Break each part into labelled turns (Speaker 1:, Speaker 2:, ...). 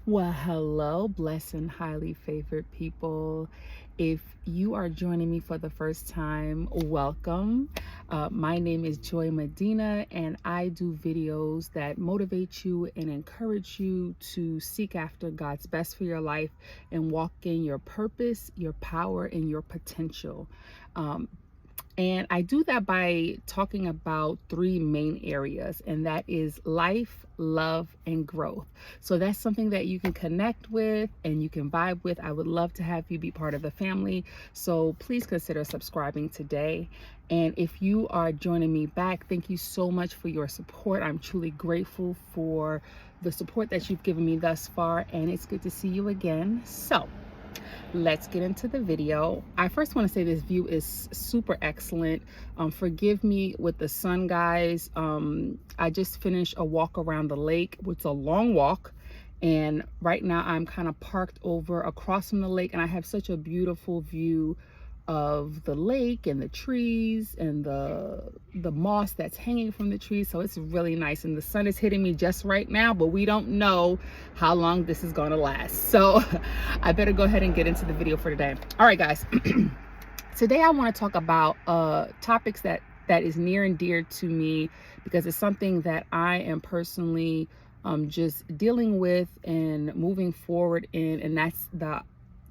Speaker 1: Well, hello, blessed and highly favored people. If you are joining me for the first time, welcome. My name is Joy Medina, and I do videos that motivate you and encourage you to seek after God's best for your life and walk in your purpose, your power, and your potential. Um, and I do that by talking about three main areas, and that is life, love, and growth. So that's something that you can connect with and you can vibe with. I would love to have you be part of the family. So please consider subscribing today. And if you are joining me back, thank you so much for your support. I'm truly grateful for the support that you've given me thus far, and it's good to see you again. So let's get into the video. I first want to say this view is super excellent. Forgive me with the sun, guys. I just finished a walk around the lake. It's a long walk, and right now I'm kind of parked over across from the lake, and I have such a beautiful view of the lake and the trees and the moss that's hanging from the trees. So it's really nice, and the sun is hitting me just right now, but we don't know how long this is going to last. So I better go ahead and get into the video for today. All right, guys. Today I want to talk about topics that is near and dear to me, because it's something that I am personally just dealing with and moving forward in, and that's the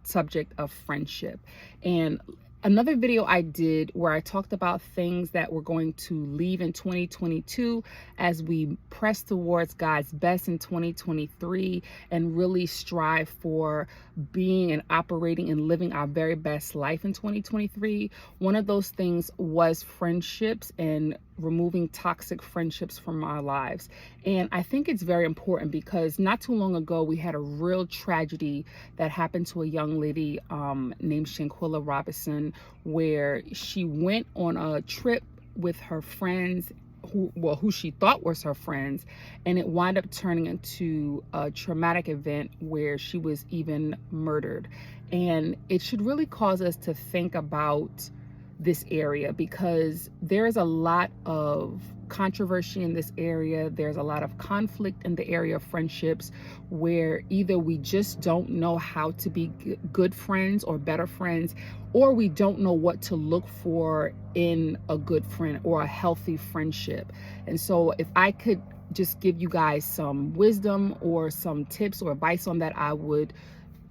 Speaker 1: subject of friendship. And another video I did where I talked about things that we're going to leave in 2022 as we press towards God's best in 2023 and really strive for being and operating and living our very best life in 2023. One of those things was friendships and removing toxic friendships from our lives. And I think it's very important because not too long ago we had a real tragedy that happened to a young lady named Shanquella Robinson, where she went on a trip with her friends who she thought was her friends, and it wound up turning into a traumatic event where she was even murdered. And it should really cause us to think about this area, because there's a lot of controversy in this area. There's a lot of conflict in the area of friendships, where either we just don't know how to be good friends or better friends, or we don't know what to look for in a good friend or a healthy friendship. And so if I could just give you guys some wisdom or some tips or advice on that, I would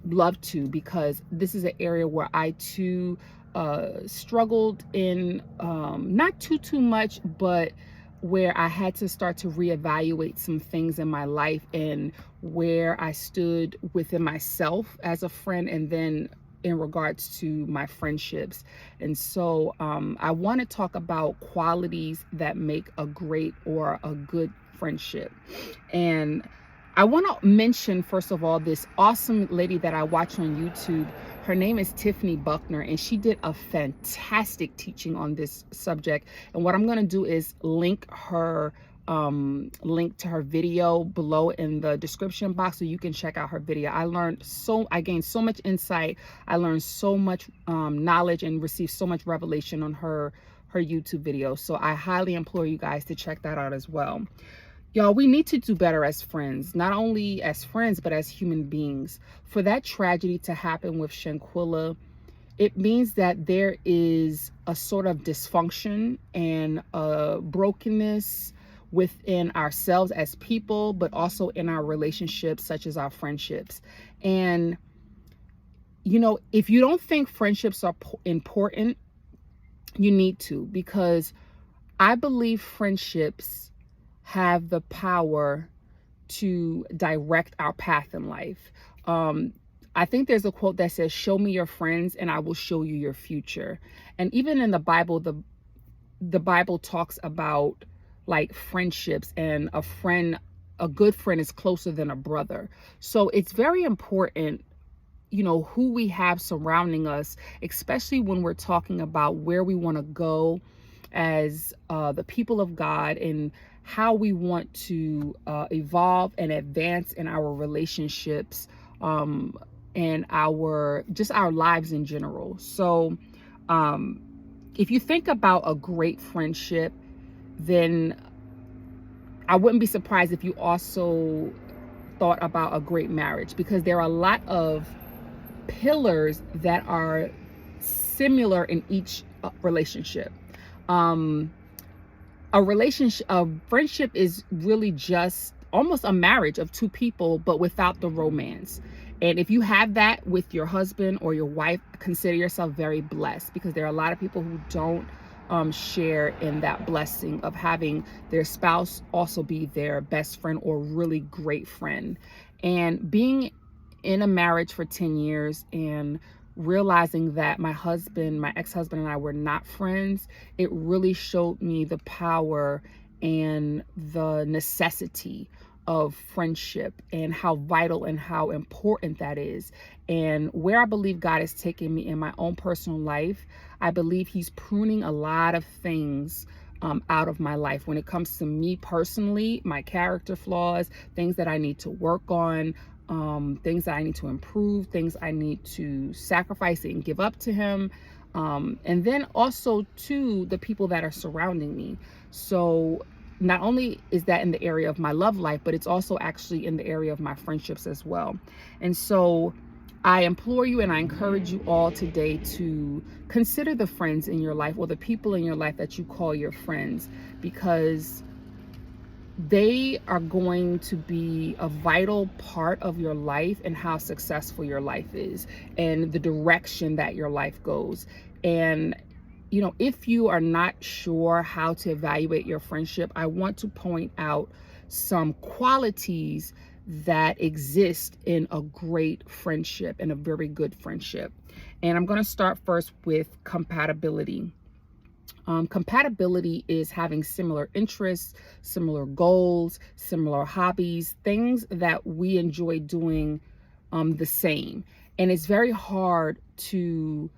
Speaker 1: love to, because this is an area where I too struggled in, not too much, but where I had to start to reevaluate some things in my life and where I stood within myself as a friend, and then in regards to my friendships. And so I want to talk about qualities that make a great or a good friendship. And I want to mention, first of all, this awesome lady that I watch on YouTube. Her name is Tiffany Buckner, and she did a fantastic teaching on this subject. And what I'm going to do is link to her video below in the description box, so you can check out her video. I gained so much insight. I learned so much knowledge and received so much revelation on her YouTube video. So I highly implore you guys to check that out as well. Y'all, we need to do better as friends, not only as friends, but as human beings. For that tragedy to happen with Shanquella, it means that there is a sort of dysfunction and a brokenness within ourselves as people, but also in our relationships, such as our friendships. And, you know, if you don't think friendships are important, you need to, because I believe friendships have the power to direct our path in life. I think there's a quote that says, "Show me your friends and I will show you your future." And even in the Bible, the Bible talks about like friendships, and a good friend is closer than a brother. So it's very important, you know, who we have surrounding us, especially when we're talking about where we want to go as the people of God, and how we want to evolve and advance in our relationships, and our lives in general. So if you think about a great friendship, then I wouldn't be surprised if you also thought about a great marriage, because there are a lot of pillars that are similar in each relationship. Um, a friendship is really just almost a marriage of two people, but without the romance. And if you have that with your husband or your wife, consider yourself very blessed, because there are a lot of people who don't share in that blessing of having their spouse also be their best friend or really great friend. And being in a marriage for 10 years and realizing that my ex-husband and I were not friends, it really showed me the power and the necessity of friendship and how vital and how important that is. And where I believe God is taking me in my own personal life, I believe he's pruning a lot of things out of my life when it comes to me personally, my character flaws, things that I need to work on, things that I need to improve, things I need to sacrifice and give up to him. And then also to the people that are surrounding me. So not only is that in the area of my love life, but it's also actually in the area of my friendships as well. And so I implore you and I encourage you all today to consider the friends in your life, or the people in your life that you call your friends, because they are going to be a vital part of your life and how successful your life is and the direction that your life goes. And if you are not sure how to evaluate your friendship, I want to point out some qualities that exist in a great friendship and a very good friendship. And I'm going to start first with compatibility. Compatibility is having similar interests, similar goals, similar hobbies, things that we enjoy doing the same. And it's very hard to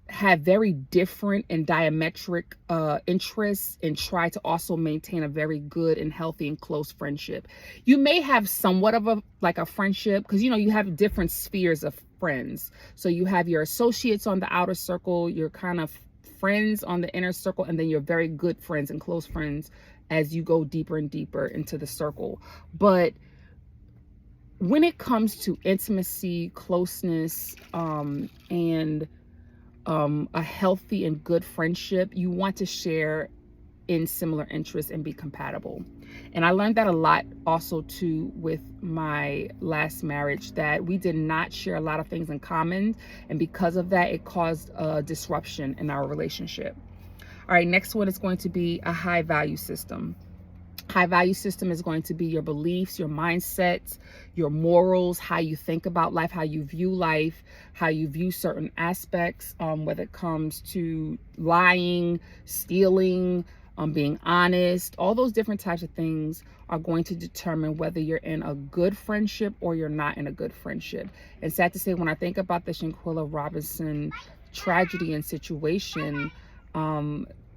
Speaker 1: have very different and diametric interests and try to also maintain a very good and healthy and close friendship. You may have somewhat of a friendship, because you have different spheres of friends. So you have your associates on the outer circle, your kind of friends on the inner circle, and then your very good friends and close friends as you go deeper and deeper into the circle. But when it comes to intimacy, closeness, and a healthy and good friendship, you want to share in similar interests and be compatible. And I learned that a lot also too with my last marriage, that we did not share a lot of things in common, and because of that, it caused a disruption in our relationship. All right, next one is going to be a high value system. High value system is going to be your beliefs, your mindsets, your morals, how you think about life, how you view life, how you view certain aspects, whether it comes to lying, stealing, being honest. All those different types of things are going to determine whether you're in a good friendship or you're not in a good friendship. And sad to say, when I think about the Shanquella Robinson tragedy and situation,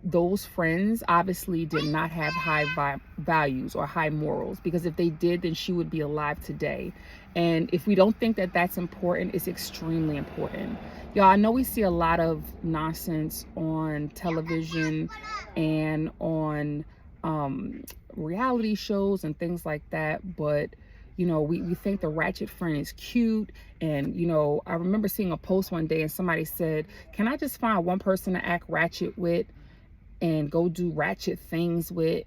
Speaker 1: those friends obviously did not have high values or high morals, because if they did, then she would be alive today. And if we don't think that that's important, it's extremely important. Y'all, I know we see a lot of nonsense on television and on reality shows and things like that, but we think the ratchet friend is cute. And I remember seeing a post one day and somebody said, can I just find one person to act ratchet with and go do ratchet things with?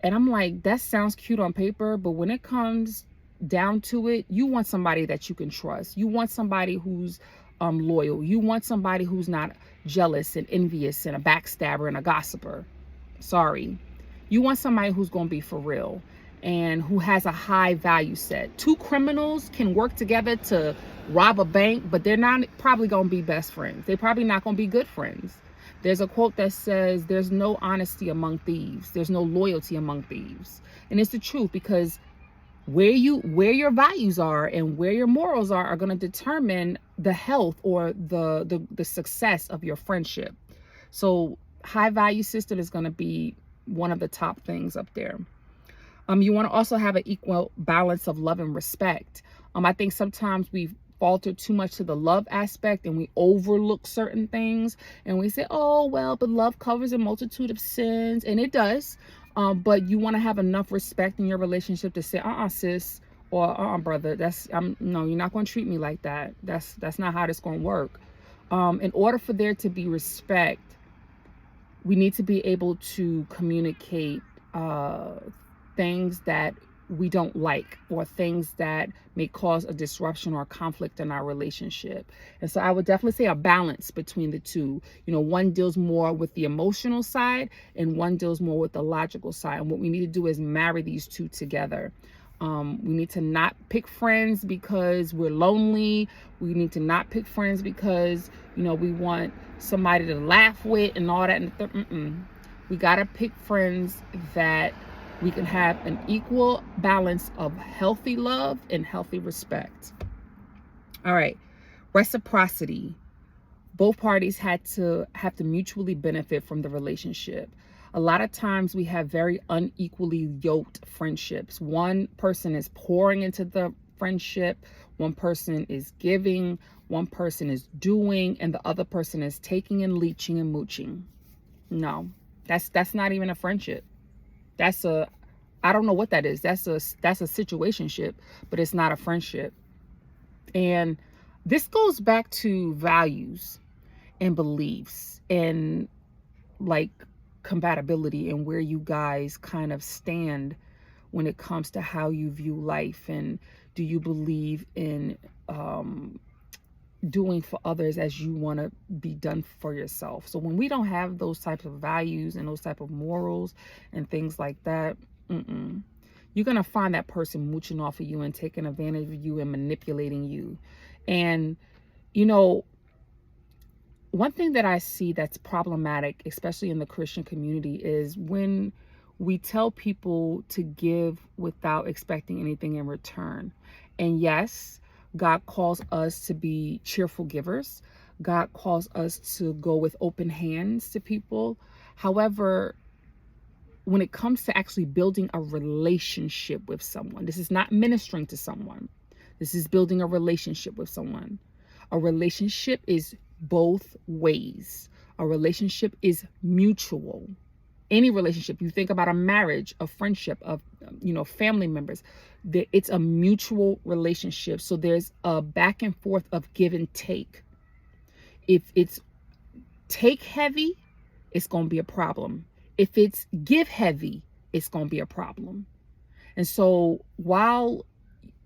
Speaker 1: And I'm like, that sounds cute on paper, but when it comes down to it, you want somebody that you can trust. You want somebody who's loyal. You want somebody who's not jealous and envious and a backstabber and a gossiper. Sorry. You want somebody who's going to be for real and who has a high value set. Two criminals can work together to rob a bank, but they're not probably going to be best friends. They're probably not going to be good friends. There's a quote that says, there's no honesty among thieves. There's no loyalty among thieves. And it's the truth, because where your values are and where your morals are going to determine the health or the success of your friendship. So high value system is going to be one of the top things up there. You want to also have an equal balance of love and respect. I think sometimes we falter too much to the love aspect and we overlook certain things and we say, oh, well, but love covers a multitude of sins. And it does. But you want to have enough respect in your relationship to say, sis, or brother, no, you're not going to treat me like that. That's not how this going to work. In order for there to be respect, we need to be able to communicate things that we don't like, or things that may cause a disruption or a conflict in our relationship. And so I would definitely say a balance between the two. One deals more with the emotional side and one deals more with the logical side. And what we need to do is marry these two together. We need to not pick friends because we're lonely. We need to not pick friends because, we want somebody to laugh with and all that. We got to pick friends that we can have an equal balance of healthy love and healthy respect. All right. Reciprocity. Both parties have to mutually benefit from the relationship. A lot of times we have very unequally yoked friendships. One person is pouring into the friendship, one person is giving, one person is doing, and the other person is taking and leeching and mooching. No, that's not even a friendship. I don't know what that is. That's a situationship, but it's not a friendship. And this goes back to values and beliefs and like compatibility and where you guys kind of stand when it comes to how you view life, and do you believe in doing for others as you want to be done for yourself. So when we don't have those types of values and those type of morals and things like that, you're going to find that person mooching off of you and taking advantage of you and manipulating you. And one thing that I see that's problematic, especially in the Christian community, is when we tell people to give without expecting anything in return. And yes, God calls us to be cheerful givers. God calls us to go with open hands to people. However, when it comes to actually building a relationship with someone, this is not ministering to someone. This is building a relationship with someone. A relationship is both ways. A relationship is mutual. Any relationship, you think about a marriage, a friendship, of family members, it's a mutual relationship. So there's a back and forth of give and take. If it's take heavy, it's going to be a problem. If it's give heavy, it's going to be a problem. And so while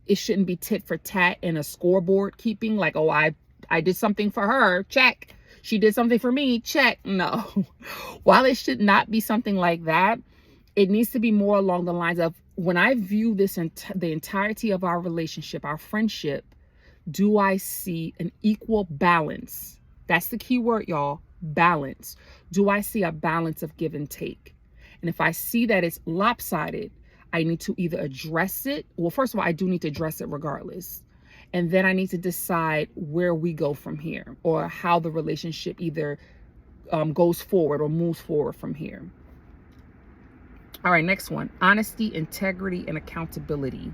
Speaker 1: it shouldn't be tit for tat and a scoreboard keeping, like, oh, I did something for her, check. She did something for me, check. No. While it should not be something like that, it needs to be more along the lines of, when I view this the entirety of our relationship, our friendship, do I see an equal balance? That's the key word, y'all. Balance. Do I see a balance of give and take? And if I see that it's lopsided, I need to either address it. Well, first of all, I do need to address it regardless. And then I need to decide where we go from here, or how the relationship either goes forward or moves forward from here. All right, next one. Honesty, integrity, and accountability.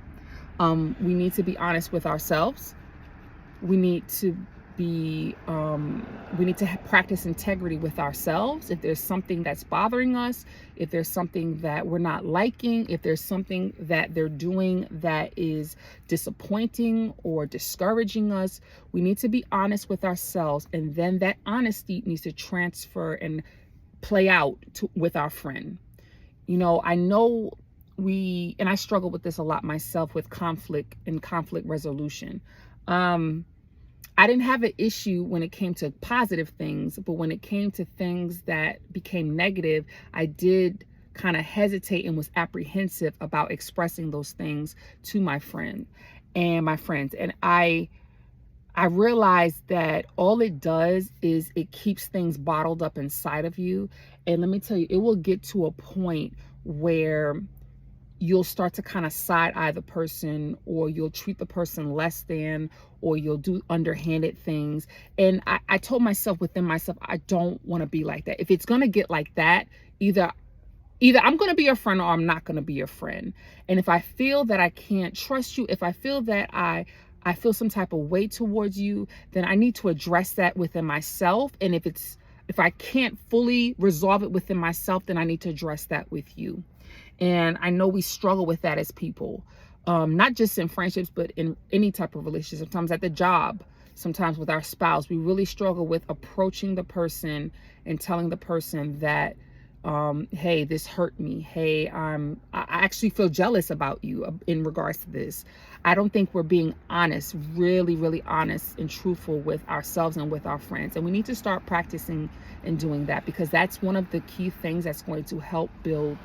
Speaker 1: We need to be honest with ourselves. We need to practice integrity with ourselves. If there's something that's bothering us, if there's something that we're not liking, if there's something that they're doing that is disappointing or discouraging us, we need to be honest with ourselves. And then that honesty needs to transfer and play out with our friend. I know and I struggle with this a lot myself, with conflict and conflict resolution. I didn't have an issue when it came to positive things, but when it came to things that became negative, I did kind of hesitate and was apprehensive about expressing those things to my friend and my friends. And I realized that all it does is it keeps things bottled up inside of you. And let me tell you, it will get to a point where you'll start to kind of side-eye the person, or you'll treat the person less than, or you'll do underhanded things. And I told myself within myself, I don't want to be like that. If it's going to get like that, either I'm going to be your friend or I'm not going to be your friend. And if I feel that I can't trust you, if I feel that I feel some type of way towards you, then I need to address that within myself. And if I can't fully resolve it within myself, then I need to address that with you. And I know we struggle with that as people, not just in friendships, but in any type of relationship. Sometimes at the job, sometimes with our spouse, we really struggle with approaching the person and telling the person that, hey, this hurt me. Hey, I actually feel jealous about you in regards to this. I don't think we're being honest, really, really honest and truthful with ourselves and with our friends. And we need to start practicing and doing that, because that's one of the key things that's going to help build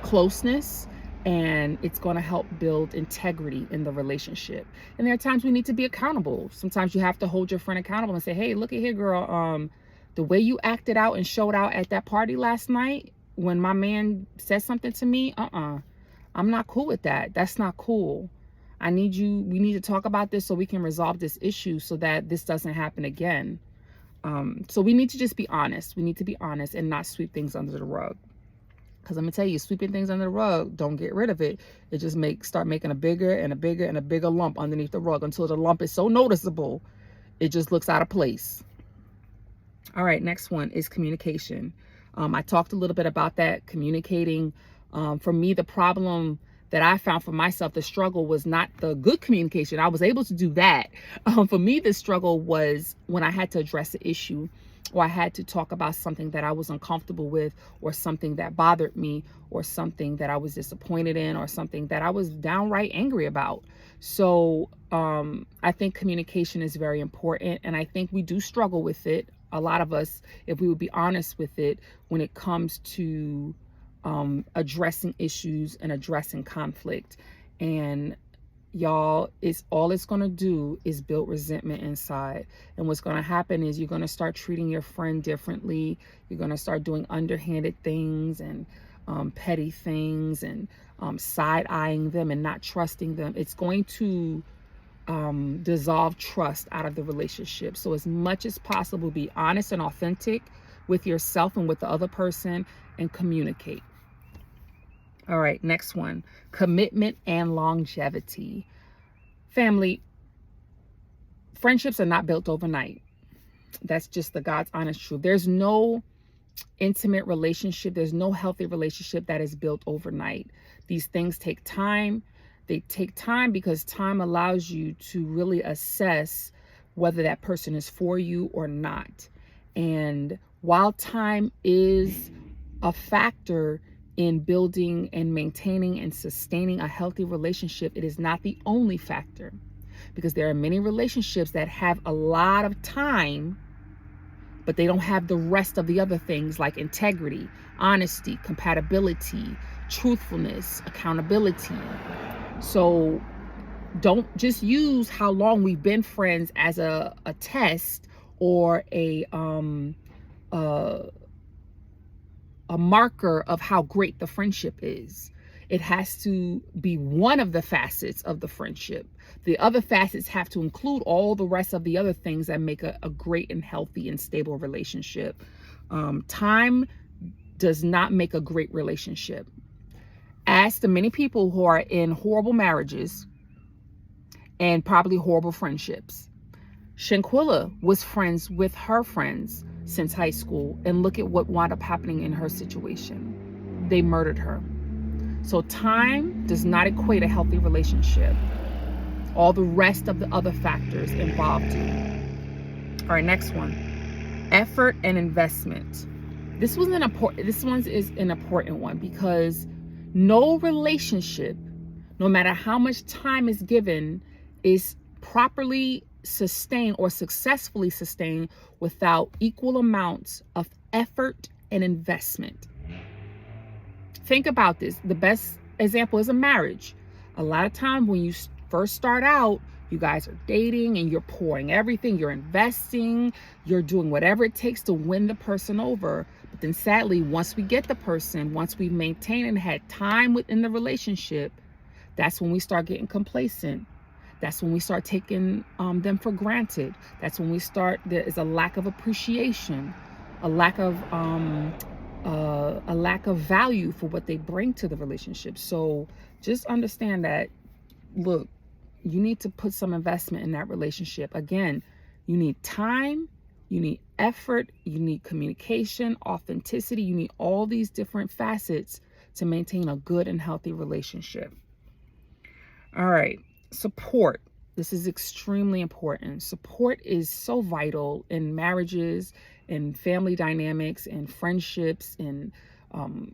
Speaker 1: closeness, and it's going to help build integrity in the relationship. And there are times we need to be accountable. Sometimes you have to hold your friend accountable and say, hey, look at here, girl, the way you acted out and showed out at that party last night when my man said something to me, I'm not cool with that. That's not cool. We need to talk about this so we can resolve this issue so that this doesn't happen again. So we need to just be honest. We need to be honest and not sweep things under the rug. Because I'm going to tell you, sweeping things under the rug, don't get rid of it. It just start making a bigger and a bigger and a bigger lump underneath the rug until the lump is so noticeable, it just looks out of place. All right, next one is communication. I talked a little bit about that, communicating. For me, the problem that I found for myself, the struggle was not the good communication. I was able to do that. For me, the struggle was when I had to address an issue, or I had to talk about something that I was uncomfortable with, or something that bothered me, or something that I was disappointed in, or something that I was downright angry about. So I think communication is very important, and I think we do struggle with it. A lot of us, if we would be honest with it, when it comes to addressing issues and addressing conflict. And y'all, all it's going to do is build resentment inside. And what's going to happen is you're going to start treating your friend differently. You're going to start doing underhanded things and petty things, and side-eyeing them and not trusting them. It's going to dissolve trust out of the relationship. So as much as possible, be honest and authentic with yourself and with the other person, and communicate. All right, next one, commitment and longevity. Family, friendships are not built overnight. That's just the God's honest truth. There's no intimate relationship, there's no healthy relationship that is built overnight. These things take time. They take time because time allows you to really assess whether that person is for you or not. And while time is a factor in building and maintaining and sustaining a healthy relationship, it is not the only factor. Because there are many relationships that have a lot of time, but they don't have the rest of the other things like integrity, honesty, compatibility, truthfulness, accountability. So don't just use how long we've been friends as a test or a marker of how great the friendship is. It has to be one of the facets of the friendship. The other facets have to include all the rest of the other things that make a great and healthy and stable relationship. Time does not make a great relationship. Ask the many people who are in horrible marriages and probably horrible friendships. Shanquella was friends with her friends since high school, and look at what wound up happening in her situation. They murdered her. So time does not equate a healthy relationship. All the rest of the other factors involved do. All right, next one. Effort and investment. This one is an important one, because no relationship, no matter how much time is given, is properly sustained or successfully sustained without equal amounts of effort and investment. Think about this. The best example is a marriage. A lot of time when you first start out, you guys are dating and you're pouring everything, you're investing, you're doing whatever it takes to win the person over. But then sadly, once we get the person, once we've maintained and had time within the relationship, that's when we start getting complacent. That's when we start taking them for granted. That's when there is a lack of appreciation, a lack of value for what they bring to the relationship. So just understand that, look, you need to put some investment in that relationship. Again, you need time, you need effort, you need communication, authenticity, you need all these different facets to maintain a good and healthy relationship. All right, support. This is extremely important. Support is so vital in marriages, in family dynamics, in friendships, in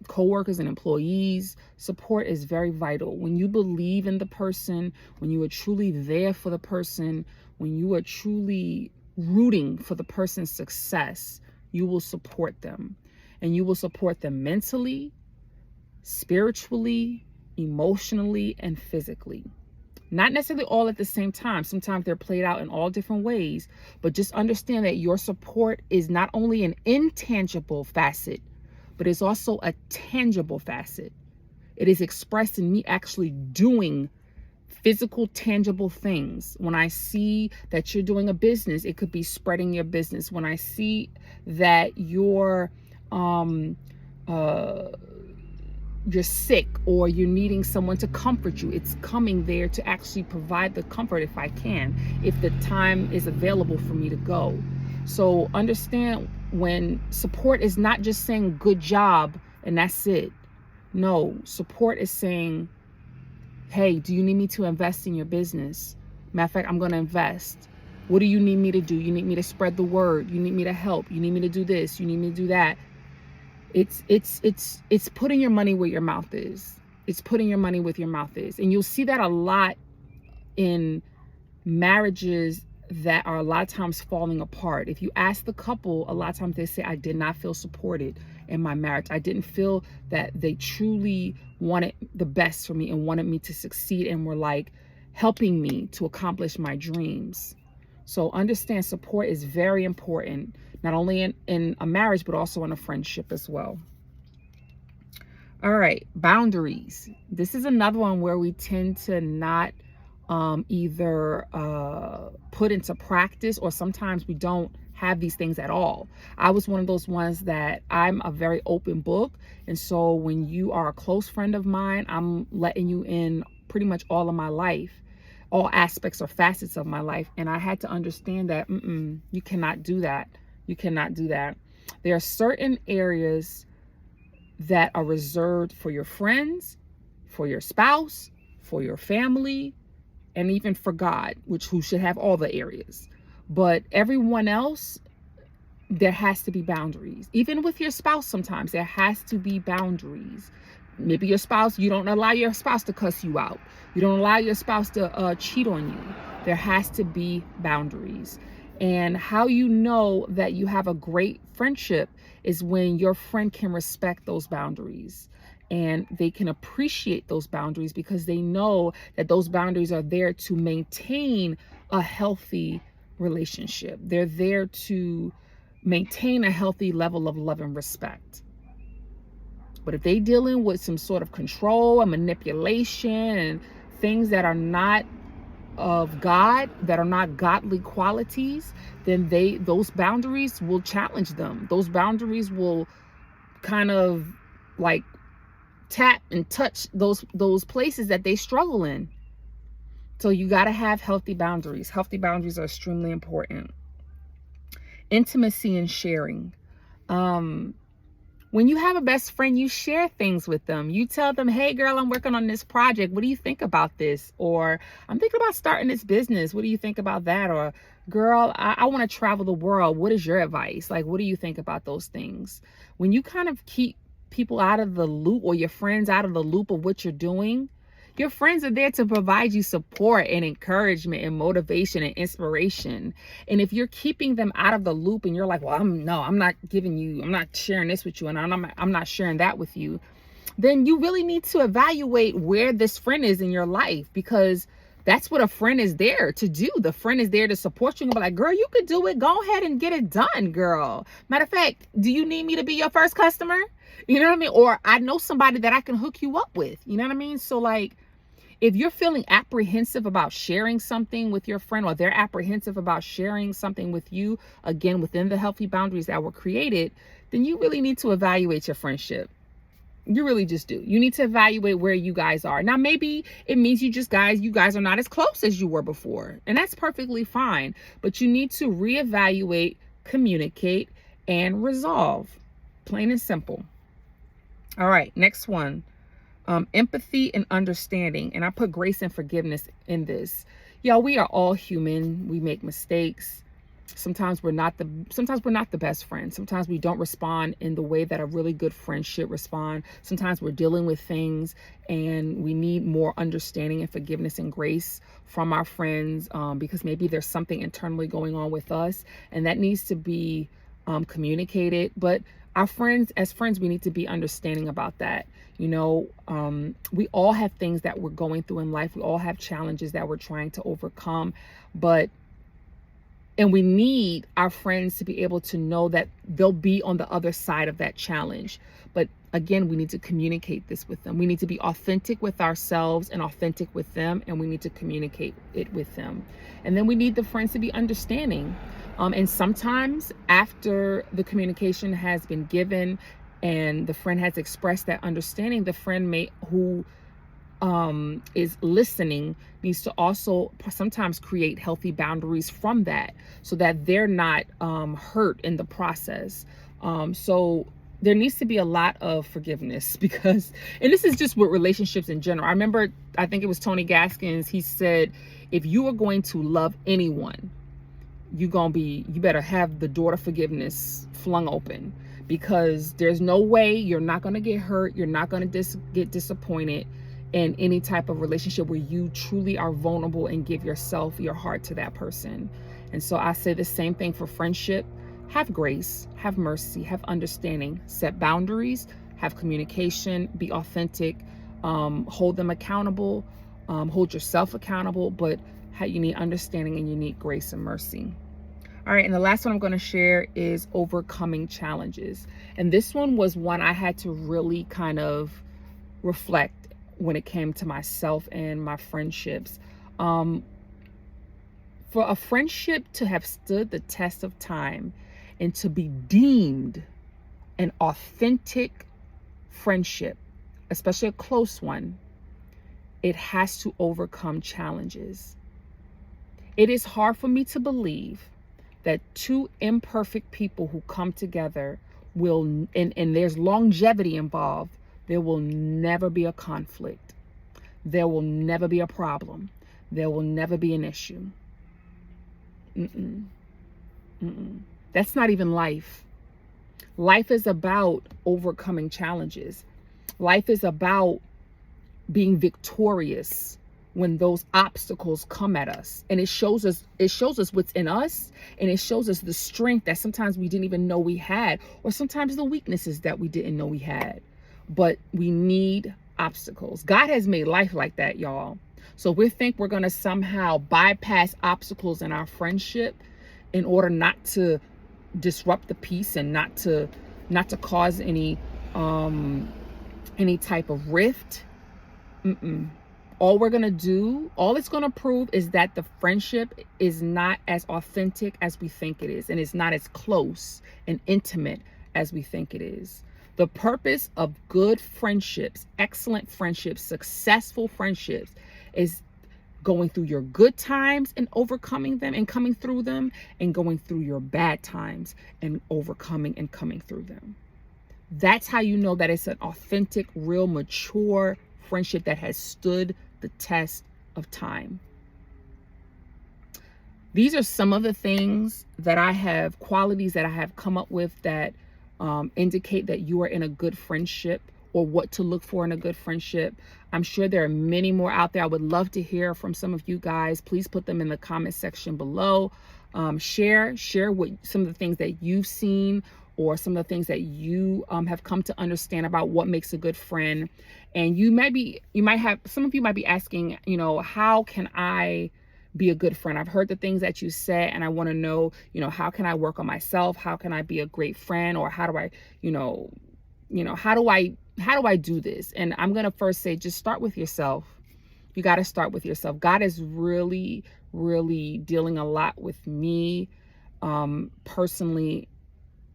Speaker 1: co-workers and employees. Support is very vital. When you believe in the person, when you are truly there for the person, when you are truly rooting for the person's success, you will support them. And you will support them mentally, spiritually, emotionally, and physically. Not necessarily all at the same time. Sometimes they're played out in all different ways, but just understand that your support is not only an intangible facet, but it's also a tangible facet. It is expressed in me actually doing physical, tangible things. When I see that you're doing a business, it could be spreading your business. When I see that you're sick or you're needing someone to comfort you, it's coming there to actually provide the comfort if I can, if the time is available for me to go. So understand, when support is not just saying good job and that's it. No, support is saying, hey, do you need me to invest in your business? Matter of fact, I'm going to invest. What do you need me to do? You need me to spread the word. You need me to help. You need me to do this. You need me to do that. It's putting your money where your mouth is. It's putting your money where your mouth is. And you'll see that a lot in marriages that are a lot of times falling apart. If you ask the couple, a lot of times they say, I did not feel supported in my marriage. I didn't feel that they truly wanted the best for me and wanted me to succeed and were like helping me to accomplish my dreams. So understand, support is very important, not only in a marriage, but also in a friendship as well. All right, boundaries. This is another one where we tend to not either put into practice, or sometimes we don't have these things at all. I was one of those ones that I'm a very open book. And so when you are a close friend of mine, I'm letting you in pretty much all of my life, all aspects or facets of my life. And I had to understand that you cannot do that. You cannot do that. There are certain areas that are reserved for your friends, for your spouse, for your family, and even for God, who should have all the areas. But everyone else, there has to be boundaries. Even with your spouse, sometimes there has to be boundaries. Maybe your spouse, you don't allow your spouse to cuss you out. You don't allow your spouse to cheat on you. There has to be boundaries. And how you know that you have a great friendship is when your friend can respect those boundaries and they can appreciate those boundaries, because they know that those boundaries are there to maintain a healthy relationship. They're there to maintain a healthy level of love and respect. But if they dealing with some sort of control and manipulation and things that are not of God, that are not godly qualities, then those boundaries will challenge them. Those boundaries will kind of like tap and touch those places that they struggle in. So you got to have healthy boundaries. Healthy boundaries are extremely important. Intimacy and sharing. When you have a best friend, you share things with them. You tell them, hey girl, I'm working on this project. What do you think about this? Or I'm thinking about starting this business. What do you think about that? Or girl, I want to travel the world. What is your advice? Like, what do you think about those things? When you kind of keep people out of the loop, or your friends out of the loop of what you're doing, your friends are there to provide you support and encouragement and motivation and inspiration. And if you're keeping them out of the loop and you're like, well, I'm not sharing this with you, and I'm not sharing that with you, then you really need to evaluate where this friend is in your life, because that's what a friend is there to do. The friend is there to support you and be like, girl, you could do it. Go ahead and get it done, girl. Matter of fact, do you need me to be your first customer? You know what I mean? Or I know somebody that I can hook you up with. You know what I mean? So like, if you're feeling apprehensive about sharing something with your friend, or they're apprehensive about sharing something with you, again, within the healthy boundaries that were created, then you really need to evaluate your friendship. You really just do. You need to evaluate where you guys are. Now, maybe it means you guys are not as close as you were before, and that's perfectly fine. But you need to reevaluate, communicate, and resolve. Plain and simple. All right, next one. Empathy and understanding. And I put grace and forgiveness in this. Y'all, we are all human. We make mistakes. Sometimes we're not the best friends. Sometimes we don't respond in the way that a really good friend should respond. Sometimes we're dealing with things and we need more understanding and forgiveness and grace from our friends, because maybe there's something internally going on with us, and that needs to be communicated. But our friends, as friends, we need to be understanding about that. We all have things that we're going through in life. We all have challenges that we're trying to overcome, and we need our friends to be able to know that they'll be on the other side of that challenge. But again, we need to communicate this with them. We need to be authentic with ourselves and authentic with them, and we need to communicate it with them. And then we need the friends to be understanding. And sometimes after the communication has been given and the friend has expressed that understanding, the friend who is listening needs to also sometimes create healthy boundaries from that, so that they're not hurt in the process. So there needs to be a lot of forgiveness, because, and this is just with relationships in general. I think it was Tony Gaskins. He said, if you are going to love anyone, you better have the door to forgiveness flung open, because there's no way you're not going to get hurt. You're not going to get disappointed in any type of relationship where you truly are vulnerable and give yourself, your heart to that person. And so I say the same thing for friendship. Have grace, have mercy, have understanding, set boundaries, have communication, be authentic, hold them accountable, hold yourself accountable, but you need understanding and you need grace and mercy. All right, and the last one I'm going to share is overcoming challenges. And this one was one I had to really kind of reflect when it came to myself and my friendships. For a friendship to have stood the test of time and to be deemed an authentic friendship, especially a close one, it has to overcome challenges. It is hard for me to believe that two imperfect people who come together will, and there's longevity involved, there will never be a conflict. There will never be a problem. There will never be an issue. That's not even life. Life is about overcoming challenges. Life is about being victorious when those obstacles come at us. And it shows us what's in us, and it shows us the strength that sometimes we didn't even know we had, or sometimes the weaknesses that we didn't know we had. But we need obstacles. God has made life like that, y'all. So we think we're going to somehow bypass obstacles in our friendship in order not to disrupt the peace and not to cause any type of rift. All it's going to prove is that the friendship is not as authentic as we think it is, and it's not as close and intimate as we think it is. The purpose of good friendships, excellent friendships, successful friendships is going through your good times and overcoming them and coming through them, and going through your bad times and overcoming and coming through them. That's how you know that it's an authentic, real, mature friendship that has stood the test of time. These are some of the things that qualities that I have come up with that indicate that you are in a good friendship, or what to look for in a good friendship. I'm sure there are many more out there. I would love to hear from some of you guys. Please put them in the comment section below. Share what some of the things that you've seen, or some of the things that you have come to understand about what makes a good friend. And some of you might be asking, how can I be a good friend? I've heard the things that you said, and I want to know, how can I work on myself? How can I be a great friend? Or how do I, how do I do this? And I'm going to first say, just start with yourself. You got to start with yourself. God is really, really dealing a lot with me, personally,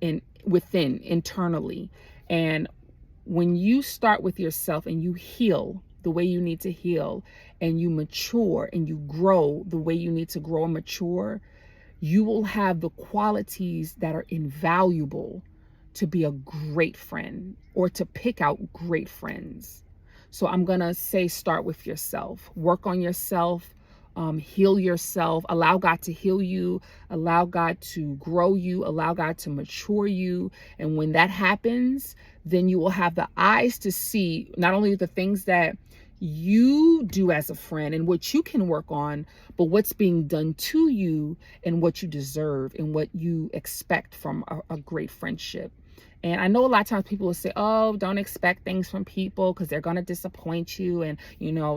Speaker 1: internally. And when you start with yourself and you heal the way you need to heal, and you mature and you grow the way you need to grow and mature, you will have the qualities that are invaluable to be a great friend, or to pick out great friends. So I'm going to say start with yourself. Work on yourself. Heal yourself. Allow God to heal you. Allow God to grow you. Allow God to mature you. And when that happens, then you will have the eyes to see not only the things that you do as a friend and what you can work on, but what's being done to you and what you deserve and what you expect from a great friendship. And I know a lot of times people will say, oh, don't expect things from people because they're going to disappoint you and,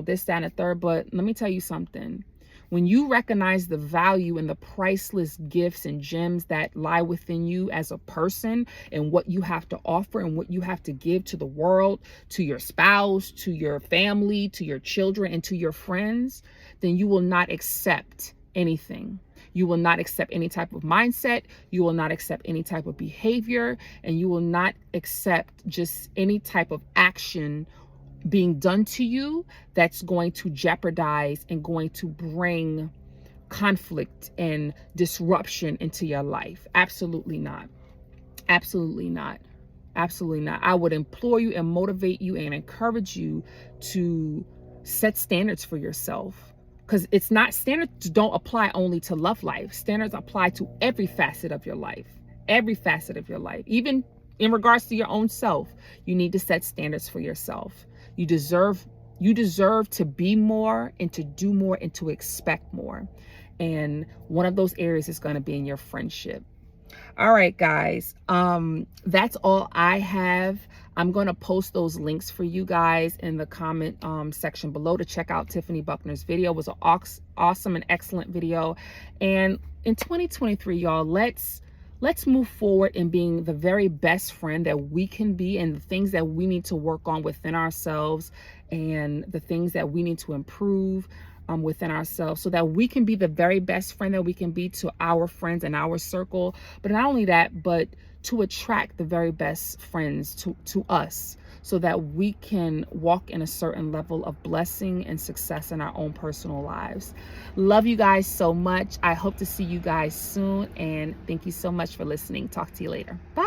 Speaker 1: this, that, and the third. But let me tell you something. When you recognize the value and the priceless gifts and gems that lie within you as a person and what you have to offer and what you have to give to the world, to your spouse, to your family, to your children, and to your friends, then you will not accept anything. You will not accept any type of mindset. You will not accept any type of behavior, and you will not accept just any type of action being done to you that's going to jeopardize and going to bring conflict and disruption into your life. Absolutely not. Absolutely not. Absolutely not. I would implore you and motivate you and encourage you to set standards for yourself, because it's not, standards don't apply only to love life. Standards apply to every facet of your life. Every facet of your life. Even in regards to your own self, you need to set standards for yourself. You deserve to be more and to do more and to expect more. And one of those areas is going to be in your friendship. All right, guys. That's all I have. I'm going to post those links for you guys in the comment section below to check out Tiffany Buckner's video. It was an awesome and excellent video. And in 2023, y'all, let's move forward in being the very best friend that we can be, and the things that we need to work on within ourselves and the things that we need to improve within ourselves, so that we can be the very best friend that we can be to our friends and our circle. But not only that, but to attract the very best friends to us, so that we can walk in a certain level of blessing and success in our own personal lives. Love you guys so much. I hope to see you guys soon, and thank you so much for listening. Talk to you later. Bye.